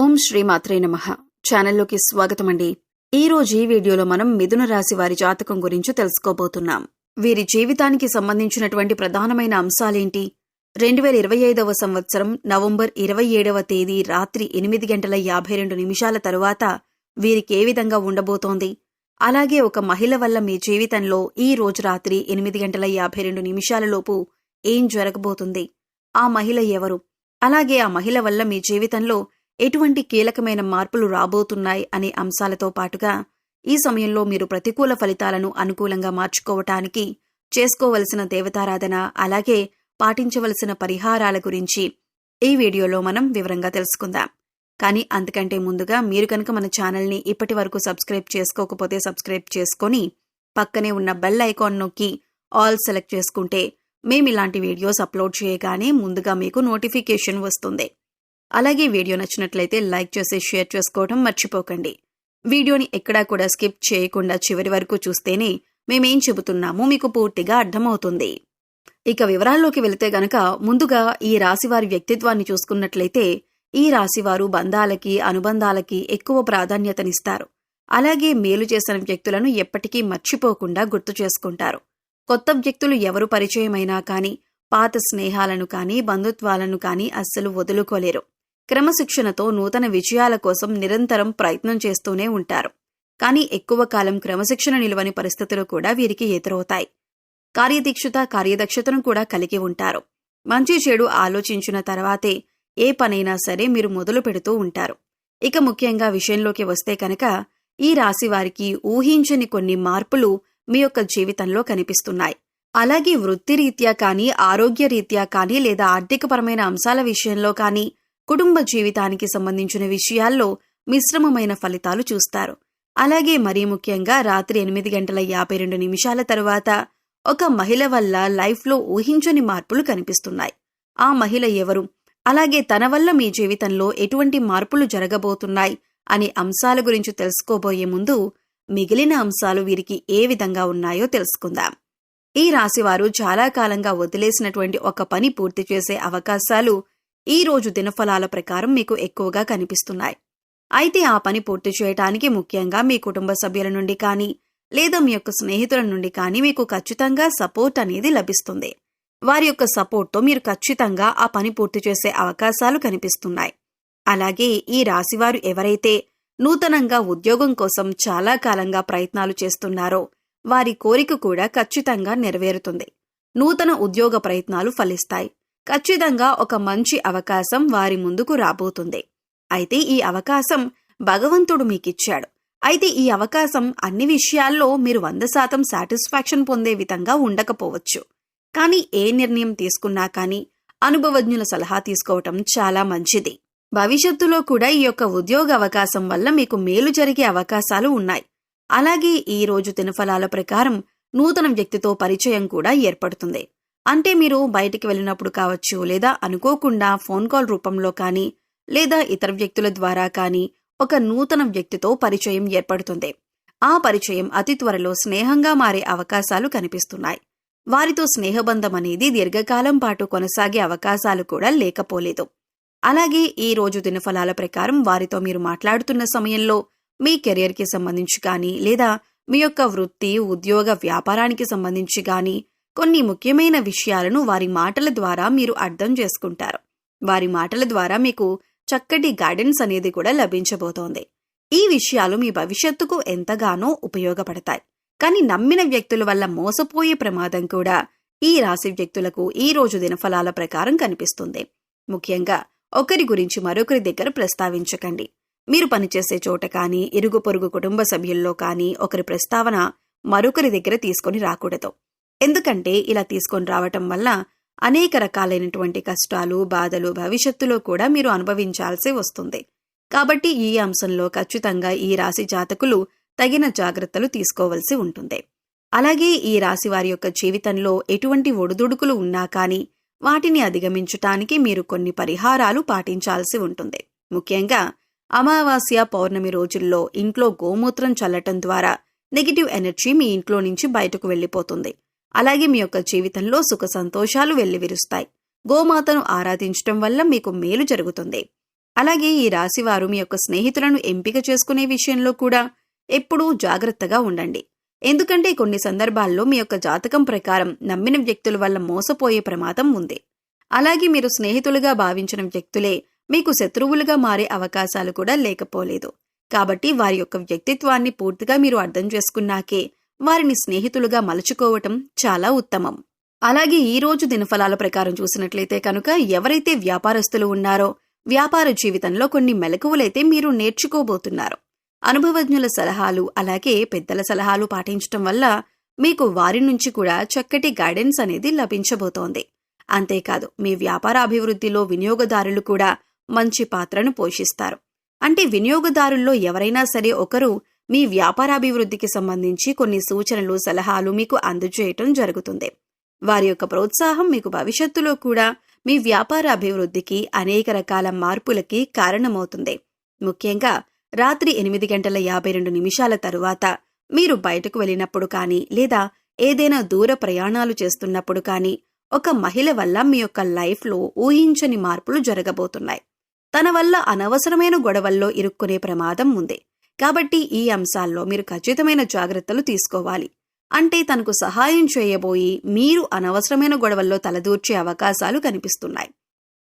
ఓం శ్రీ మాత్రే నమః. ఛానల్లోకి స్వాగతమండి. ఈ రోజు ఈ వీడియోలో మనం మిథున రాశి వారి జాతకం గురించి తెలుసుకోబోతున్నాం. వీరి జీవితానికి సంబంధించినటువంటి ప్రధానమైన అంశాలేంటి, 2025వ సంవత్సరం నవంబర్ 27వ తేదీ రాత్రి 8:52 తరువాత వీరికి ఏ విధంగా ఉండబోతోంది, అలాగే ఒక మహిళ వల్ల మీ జీవితంలో ఈ రోజు రాత్రి 8:52 లోపు ఏం జరగబోతుంది, ఆ మహిళ ఎవరు, అలాగే ఆ మహిళ వల్ల మీ జీవితంలో ఎటువంటి కీలకమైన మార్పులు రాబోతున్నాయి అనే అంశాలతో పాటుగా ఈ సమయంలో మీరు ప్రతికూల ఫలితాలను అనుకూలంగా మార్చుకోవటానికి చేసుకోవలసిన దేవతారాధన, అలాగే పాటించవలసిన పరిహారాల గురించి ఈ వీడియోలో మనం వివరంగా తెలుసుకుందాం. కానీ అంతకంటే ముందుగా మీరు కనుక మన ఛానల్ని ఇప్పటి వరకు సబ్స్క్రైబ్ చేసుకోకపోతే సబ్స్క్రైబ్ చేసుకొని పక్కనే ఉన్న బెల్ ఐకాన్ నొక్కి ఆల్ సెలెక్ట్ చేసుకుంటే మేము ఇలాంటి వీడియోస్ అప్లోడ్ చేయగానే ముందుగా మీకు నోటిఫికేషన్ వస్తుంది. అలాగే వీడియో నచ్చినట్లయితే లైక్ చేసి షేర్ చేసుకోవడం మర్చిపోకండి. వీడియోని ఎక్కడా కూడా స్కిప్ చేయకుండా చివరి వరకు చూస్తేనే మేమేం చెబుతున్నామో మీకు పూర్తిగా అర్థమవుతుంది. ఇక వివరాల్లోకి వెళితే గనక ముందుగా ఈ రాశివారి వ్యక్తిత్వాన్ని చూసుకున్నట్లయితే ఈ రాశివారు బంధాలకి, అనుబంధాలకి ఎక్కువ ప్రాధాన్యతనిస్తారు. అలాగే మేలు చేసిన వ్యక్తులను ఎప్పటికీ మర్చిపోకుండా గుర్తు చేసుకుంటారు. కొత్త వ్యక్తులు ఎవరు పరిచయమైనా కానీ పాత స్నేహాలను కానీ బంధుత్వాలను కానీ అస్సలు వదులుకోలేరు. క్రమశిక్షణతో నూతన విజయాల కోసం నిరంతరం ప్రయత్నం చేస్తూనే ఉంటారు. కానీ ఎక్కువ కాలం క్రమశిక్షణ నిలవని పరిస్థితులు కూడా వీరికి ఎదురవుతాయి. కార్యదక్షతను కూడా కలిగి ఉంటారు. మంచి చెడు ఆలోచించిన తర్వాతే ఏ పనైనా సరే మీరు మొదలు పెడుతూ ఉంటారు. ఇక ముఖ్యంగా విషయంలోకి వస్తే కనుక ఈ రాశి వారికి ఊహించని కొన్ని మార్పులు మీ యొక్క జీవితంలో కనిపిస్తున్నాయి. అలాగే వృత్తిరీత్యా కానీ, ఆరోగ్యరీత్యా కానీ, లేదా ఆర్థికపరమైన అంశాల విషయంలో కానీ, కుటుంబ జీవితానికి సంబంధించిన విషయాల్లో మిశ్రమమైన ఫలితాలు చూస్తారు. అలాగే మరీ ముఖ్యంగా రాత్రి 8:52 తరువాత ఒక మహిళ వల్ల లైఫ్లో ఊహించని మార్పులు కనిపిస్తున్నాయి. ఆ మహిళ ఎవరు, అలాగే తన వల్ల మీ జీవితంలో ఎటువంటి మార్పులు జరగబోతున్నాయి అనే అంశాల గురించి తెలుసుకోబోయే ముందు మిగిలిన అంశాలు వీరికి ఏ విధంగా ఉన్నాయో తెలుసుకుందాం. ఈ రాశివారు చాలా కాలంగా వదిలేసినటువంటి ఒక పని పూర్తి చేసే అవకాశాలు ఈ రోజు దినఫలాల ప్రకారం మీకు ఎక్కువగా కనిపిస్తున్నాయి. అయితే ఆ పని పూర్తి చేయటానికి ముఖ్యంగా మీ కుటుంబ సభ్యుల నుండి కానీ, లేదా మీ యొక్క స్నేహితుల నుండి కానీ మీకు ఖచ్చితంగా సపోర్ట్ అనేది లభిస్తుంది. వారి యొక్క సపోర్ట్తో మీరు ఖచ్చితంగా ఆ పని పూర్తి చేసే అవకాశాలు కనిపిస్తున్నాయి. అలాగే ఈ రాశివారు ఎవరైతే నూతనంగా ఉద్యోగం కోసం చాలా కాలంగా ప్రయత్నాలు చేస్తున్నారో వారి కోరిక కూడా ఖచ్చితంగా నెరవేరుతుంది. నూతన ఉద్యోగ ప్రయత్నాలు ఫలిస్తాయి. ఖచ్చితంగా ఒక మంచి అవకాశం వారి ముందుకు రాబోతుంది. అయితే ఈ అవకాశం భగవంతుడు మీకిచ్చాడు. అయితే ఈ అవకాశం అన్ని విషయాల్లో మీరు 100% సాటిస్ఫాక్షన్ పొందే విధంగా ఉండకపోవచ్చు. కానీ ఏ నిర్ణయం తీసుకున్నా కానీ అనుభవజ్ఞుల సలహా తీసుకోవటం చాలా మంచిది. భవిష్యత్తులో కూడా ఈ యొక్క ఉద్యోగ అవకాశం వల్ల మీకు మేలు జరిగే అవకాశాలు ఉన్నాయి. అలాగే ఈ రోజు దినఫలాల ప్రకారం నూతన వ్యక్తితో పరిచయం కూడా ఏర్పడుతుంది. అంటే మీరు బయటికి వెళ్ళినప్పుడు కావచ్చు, లేదా అనుకోకుండా ఫోన్ కాల్ రూపంలో కానీ, లేదా ఇతర వ్యక్తుల ద్వారా కానీ ఒక నూతన వ్యక్తితో పరిచయం ఏర్పడుతుంది. ఆ పరిచయం అతి త్వరలో స్నేహంగా మారే అవకాశాలు కనిపిస్తున్నాయి. వారితో స్నేహబంధం అనేది దీర్ఘకాలం పాటు కొనసాగే అవకాశాలు కూడా లేకపోలేదు. అలాగే ఈ రోజు దినఫలాల ప్రకారం వారితో మీరు మాట్లాడుతున్న సమయంలో మీ కెరియర్కి సంబంధించి కానీ, లేదా మీ యొక్క వృత్తి, ఉద్యోగ, వ్యాపారానికి సంబంధించి కానీ కొన్ని ముఖ్యమైన విషయాలను వారి మాటల ద్వారా మీరు అర్థం చేసుకుంటారు. వారి మాటల ద్వారా మీకు చక్కటి గైడెన్స్ అనేది కూడా లభించబోతోంది. ఈ విషయాలు మీ భవిష్యత్తుకు ఎంతగానో ఉపయోగపడతాయి. కానీ నమ్మిన వ్యక్తుల వల్ల మోసపోయే ప్రమాదం కూడా ఈ రాశి వ్యక్తులకు ఈ రోజు దినఫలాల ప్రకారం కనిపిస్తుంది. ముఖ్యంగా ఒకరి గురించి మరొకరి దగ్గర ప్రస్తావించకండి. మీరు పనిచేసే చోట కానీ, ఇరుగు పొరుగు కుటుంబ సభ్యుల్లో కానీ ఒకరి ప్రస్తావన మరొకరి దగ్గర తీసుకొని రాకూడదు. ఎందుకంటే ఇలా తీసుకొని రావటం వల్ల అనేక రకాలైనటువంటి కష్టాలు, బాధలు భవిష్యత్తులో కూడా మీరు అనుభవించాల్సి వస్తుంది. కాబట్టి ఈ అంశంలో ఖచ్చితంగా ఈ రాశి జాతకులు తగిన జాగ్రత్తలు తీసుకోవలసి ఉంటుంది. అలాగే ఈ రాశి వారి యొక్క జీవితంలో ఎటువంటి ఒడిదుడుకులు ఉన్నా కానీ వాటిని అధిగమించటానికి మీరు కొన్ని పరిహారాలు పాటించాల్సి ఉంటుంది. ముఖ్యంగా అమావాస్య, పౌర్ణమి రోజుల్లో ఇంట్లో గోమూత్రం చల్లటం ద్వారా నెగిటివ్ ఎనర్జీ మీ ఇంట్లో నుంచి బయటకు వెళ్లిపోతుంది. అలాగే మీ యొక్క జీవితంలో సుఖ సంతోషాలు వెల్లివిరుస్తాయి. గోమాతను ఆరాధించటం వల్ల మీకు మేలు జరుగుతుంది. అలాగే ఈ రాశివారు మీ యొక్క స్నేహితులను ఎంపిక చేసుకునే విషయంలో కూడా ఎప్పుడూ జాగ్రత్తగా ఉండండి. ఎందుకంటే కొన్ని సందర్భాల్లో మీ యొక్క జాతకం ప్రకారం నమ్మిన వ్యక్తుల వల్ల మోసపోయే ప్రమాదం ఉంది. అలాగే మీరు స్నేహితులుగా భావించిన వ్యక్తులే మీకు శత్రువులుగా మారే అవకాశాలు కూడా లేకపోలేదు. కాబట్టి వారి యొక్క వ్యక్తిత్వాన్ని పూర్తిగా మీరు అర్థం చేసుకున్నాకే వారిని స్నేహితులుగా మలుచుకోవటం చాలా ఉత్తమం. అలాగే ఈ రోజు దినఫలాల ప్రకారం చూసినట్లయితే కనుక ఎవరైతే వ్యాపారస్తులు ఉన్నారో వ్యాపార జీవితంలో కొన్ని మెలకువలైతే మీరు నేర్చుకోబోతున్నారు. అనుభవజ్ఞుల సలహాలు అలాగే పెద్దల సలహాలు పాటించటం వల్ల మీకు వారి నుంచి కూడా చక్కటి గైడెన్స్ అనేది లభించబోతోంది. అంతేకాదు మీ వ్యాపార అభివృద్ధిలో వినియోగదారులు కూడా మంచి పాత్రను పోషిస్తారు. అంటే వినియోగదారుల్లో ఎవరైనా సరే ఒకరు మీ వ్యాపారాభివృద్ధికి సంబంధించి కొన్ని సూచనలు సలహాలు మీకు అందజేయటం జరుగుతుంది. వారి యొక్క ప్రోత్సాహం మీకు భవిష్యత్తులో కూడా మీ వ్యాపార అభివృద్ధికి అనేక రకాల మార్పులకి కారణమవుతుంది. ముఖ్యంగా రాత్రి 8:52 తరువాత మీరు బయటకు వెళ్ళినప్పుడు కానీ లేదా ఏదైనా దూర ప్రయాణాలు చేస్తున్నప్పుడు కానీ ఒక మహిళ వల్ల మీ యొక్క లైఫ్లో ఊహించని మార్పులు జరగబోతున్నాయి. తన వల్ల అనవసరమైన గొడవల్లో ఇరుక్కునే ప్రమాదం ఉంది. కాబట్టి ఈ అంశాల్లో మీరు ఖచ్చితమైన జాగ్రత్తలు తీసుకోవాలి. అంటే తనకు సహాయం చేయబోయి మీరు అనవసరమైన గొడవల్లో తలదూర్చే అవకాశాలు కనిపిస్తున్నాయి.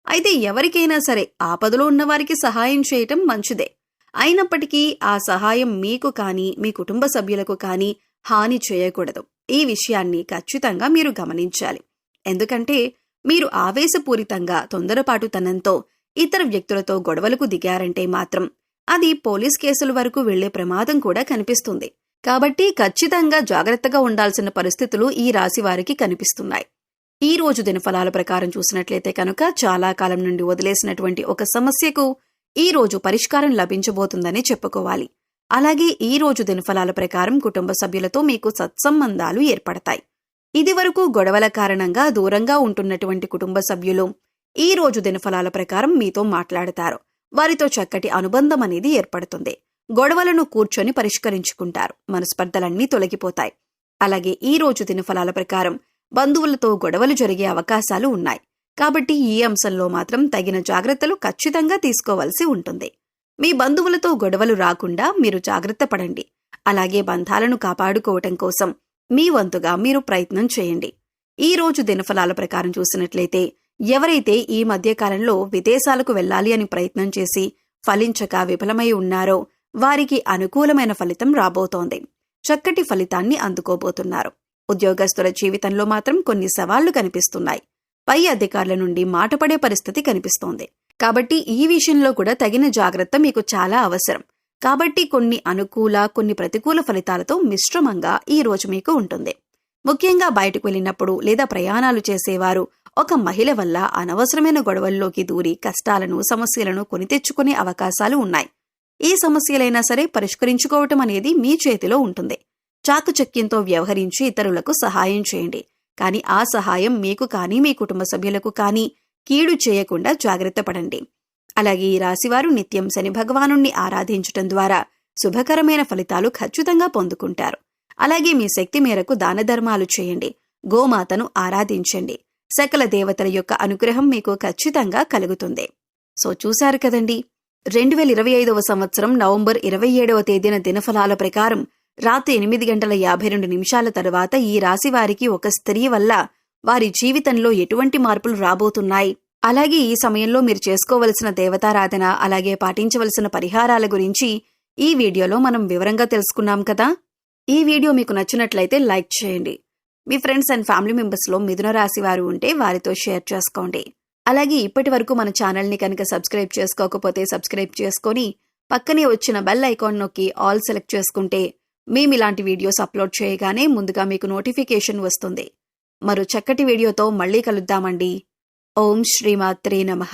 అయితే ఎవరికైనా సరే ఆపదలో ఉన్నవారికి సహాయం చేయటం మంచిదే. అయినప్పటికీ ఆ సహాయం మీకు కానీ మీ కుటుంబ సభ్యులకు కానీ హాని చేయకూడదు. ఈ విషయాన్ని ఖచ్చితంగా మీరు గమనించాలి. ఎందుకంటే మీరు ఆవేశపూరితంగా తొందరపాటుతనంతో ఇతర వ్యక్తులతో గొడవలకు దిగారంటే మాత్రం అది పోలీస్ కేసుల వరకు వెళ్లే ప్రమాదం కూడా కనిపిస్తుంది. కాబట్టి ఖచ్చితంగా జాగ్రత్తగా ఉండాల్సిన పరిస్థితులు ఈ రాశి వారికి కనిపిస్తున్నాయి. ఈ రోజు దినఫలాల ప్రకారం చూసినట్లయితే కనుక చాలా కాలం నుండి వదిలేసినటువంటి ఒక సమస్యకు ఈ రోజు పరిష్కారం లభించబోతుందని చెప్పుకోవాలి. అలాగే ఈ రోజు దినఫలాల ప్రకారం కుటుంబ సభ్యులతో మీకు సత్సంబంధాలు ఏర్పడతాయి. ఇదివరకు గొడవల కారణంగా దూరంగా ఉంటున్నటువంటి కుటుంబ సభ్యులు ఈ రోజు దినఫలాల ప్రకారం మీతో మాట్లాడతారు. వారితో చక్కటి అనుబంధం అనేది ఏర్పడుతుంది. గొడవలను కూర్చొని పరిష్కరించుకుంటారు. మనస్పర్ధలన్నీ తొలగిపోతాయి. అలాగే ఈ రోజు దినఫలాల ప్రకారం బంధువులతో గొడవలు జరిగే అవకాశాలు ఉన్నాయి. కాబట్టి ఈ అంశంలో మాత్రం తగిన జాగ్రత్తలు ఖచ్చితంగా తీసుకోవాల్సి ఉంటుంది. మీ బంధువులతో గొడవలు రాకుండా మీరు జాగ్రత్త పడండి. అలాగే బంధాలను కాపాడుకోవటం కోసం మీ వంతుగా మీరు ప్రయత్నం చేయండి. ఈ రోజు దినఫలాల ప్రకారం చూసినట్లయితే ఎవరైతే ఈ మధ్యకాలంలో విదేశాలకు వెళ్లాలి అని ప్రయత్నం చేసి ఫలించక విఫలమై ఉన్నారో వారికి అనుకూలమైన ఫలితం రాబోతోంది. చక్కటి ఫలితాన్ని అందుకోబోతున్నారు. ఉద్యోగస్తుల జీవితంలో మాత్రం కొన్ని సవాళ్లు కనిపిస్తున్నాయి. పై అధికారుల నుండి మాటపడే పరిస్థితి కనిపిస్తోంది. కాబట్టి ఈ విషయంలో కూడా తగిన జాగ్రత్త మీకు చాలా అవసరం. కాబట్టి కొన్ని అనుకూల కొన్ని ప్రతికూల ఫలితాలతో మిశ్రమంగా ఈ రోజు మీకు ఉంటుంది. ముఖ్యంగా బయటకు వెళ్ళినప్పుడు లేదా ప్రయాణాలు చేసేవారు ఒక మహిళ వల్ల అనవసరమైన గొడవల్లోకి దూరి కష్టాలను సమస్యలను కొని తెచ్చుకునే అవకాశాలు ఉన్నాయి. ఈ సమస్యలైనా సరే పరిష్కరించుకోవటం అనేది మీ చేతిలో ఉంటుంది. చాకచక్యంతో వ్యవహరించి ఇతరులకు సహాయం చేయండి. కానీ ఆ సహాయం మీకు కానీ మీ కుటుంబ సభ్యులకు కానీ కీడు చేయకుండా జాగ్రత్త పడండి. అలాగే ఈ రాశివారు నిత్యం శని భగవానుణ్ణి ఆరాధించటం ద్వారా శుభకరమైన ఫలితాలు ఖచ్చితంగా పొందుకుంటారు. అలాగే మీ శక్తి మేరకు దాన ధర్మాలు చేయండి. గోమాతను ఆరాధించండి. సకల దేవతల యొక్క అనుగ్రహం మీకు ఖచ్చితంగా కలుగుతుంది. సో చూశారు కదండి, 2025వ సంవత్సరం నవంబర్ 27వ తేదీన దినఫలాల ప్రకారం రాత్రి 8:52 తర్వాత ఈ రాశి వారికి ఒక స్త్రీ వల్ల వారి జీవితంలో ఎటువంటి మార్పులు రాబోతున్నాయి, అలాగే ఈ సమయంలో మీరు చేసుకోవలసిన దేవతారాధన అలాగే పాటించవలసిన పరిహారాల గురించి ఈ వీడియోలో మనం వివరంగా తెలుసుకున్నాం కదా. ఈ వీడియో మీకు నచ్చినట్లయితే లైక్ చేయండి. మీ ఫ్రెండ్స్ అండ్ ఫ్యామిలీ మెంబర్స్లో మిథున రాశి వారు ఉంటే వారితో షేర్ చేసుకోండి. అలాగే ఇప్పటి వరకు మన ఛానల్ని కనుక సబ్స్క్రైబ్ చేసుకోకపోతే సబ్స్క్రైబ్ చేసుకొని పక్కనే వచ్చిన బెల్ ఐకాన్ నొక్కి ఆల్ సెలెక్ట్ చేసుకుంటే మేము ఇలాంటి వీడియోస్ అప్లోడ్ చేయగానే ముందుగా మీకు నోటిఫికేషన్ వస్తుంది. మరో చక్కటి వీడియోతో మళ్ళీ కలుద్దామండి. ఓం శ్రీమాత్రే నమః.